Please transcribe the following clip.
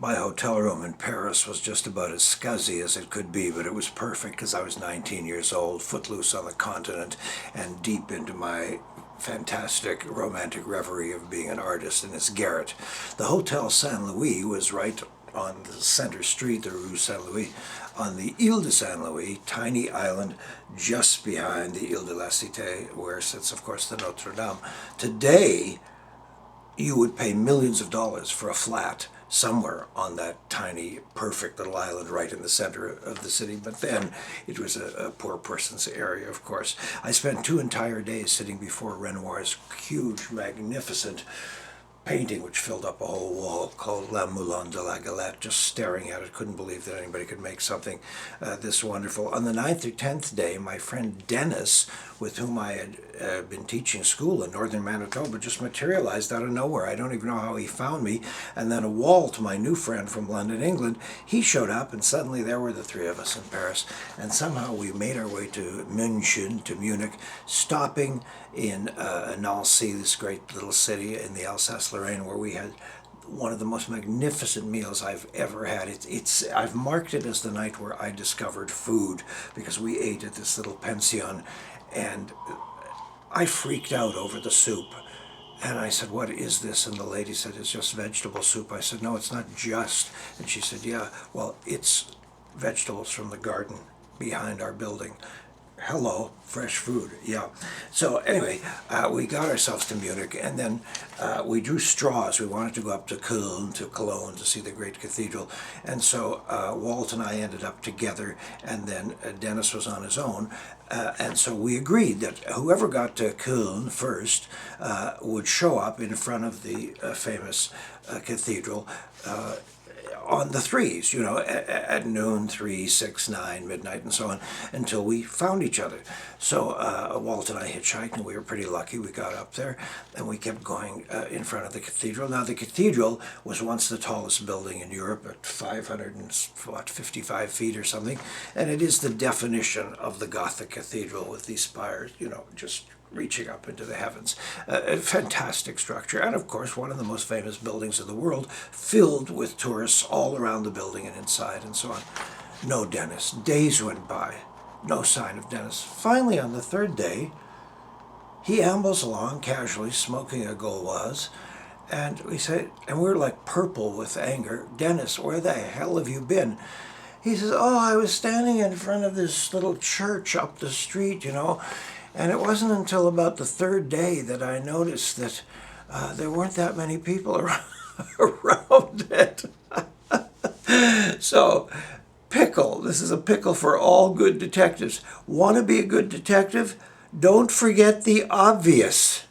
My hotel room in Paris was just about as scuzzy as it could be, but it was perfect because I was 19 years old, footloose on the continent, and deep into my fantastic romantic reverie of being an artist in its garret. The Hotel Saint Louis was right on the center street, the Rue Saint Louis, on the Ile de Saint Louis, tiny island just behind the Ile de la Cité, where sits, of course, the Notre Dame. Today, you would pay millions of dollars for a flat somewhere on that tiny, perfect little island right in the center of the city. But then it was a poor person's area, of course. I spent 2 entire days sitting before Renoir's huge, magnificent painting, which filled up a whole wall, called La Moulin de la Galette, just staring at it. Couldn't believe that anybody could make something this wonderful. On the 9th or 10th day, my friend Dennis, with whom I had been teaching school in northern Manitoba, just materialized out of nowhere. I don't even know how he found me. And then Walt, my new friend from London, England, he showed up, and suddenly there were the 3 of us in Paris. And somehow we made our way to München, to Munich, stopping in Nancy, this great little city in the Alsace-Lorraine, where we had one of the most magnificent meals I've ever had. I've marked it as the night where I discovered food, because we ate at this little pension, and I freaked out over the soup. And I said, "What is this?" And the lady said, "It's just vegetable soup." I said, "No, it's not just." And she said, "Yeah, well, it's vegetables from the garden behind our building." Hello, fresh food, yeah. So anyway, we got ourselves to Munich, and then we drew straws. We wanted to go up to Cologne, to see the great cathedral. And so Walt and I ended up together, and then Dennis was on his own. And so we agreed that whoever got to Cologne first would show up in front of the famous cathedral on the 3s, you know, at noon, 3, 6, 9, midnight, and so on, until we found each other. So Walt and I hitchhiked, and we were pretty lucky. We got up there, and we kept going in front of the cathedral. Now, the cathedral was once the tallest building in Europe at 555 feet or something, and it is the definition of the Gothic cathedral, with these spires, you know, just reaching up into the heavens. A fantastic structure, and of course one of the most famous buildings in the world, filled with tourists all around the building and inside and so on. No Dennis. Days went by. No sign of Dennis. Finally, on the 3rd day, he ambles along casually, smoking a Gauloise, and we say, and we're like purple with anger, "Dennis, where the hell have you been?" He says, "Oh, I was standing in front of this little church up the street, you know, and it wasn't until about the 3rd day that I noticed that there weren't that many people around it." So, pickle. This is a pickle for all good detectives. Want to be a good detective? Don't forget the obvious.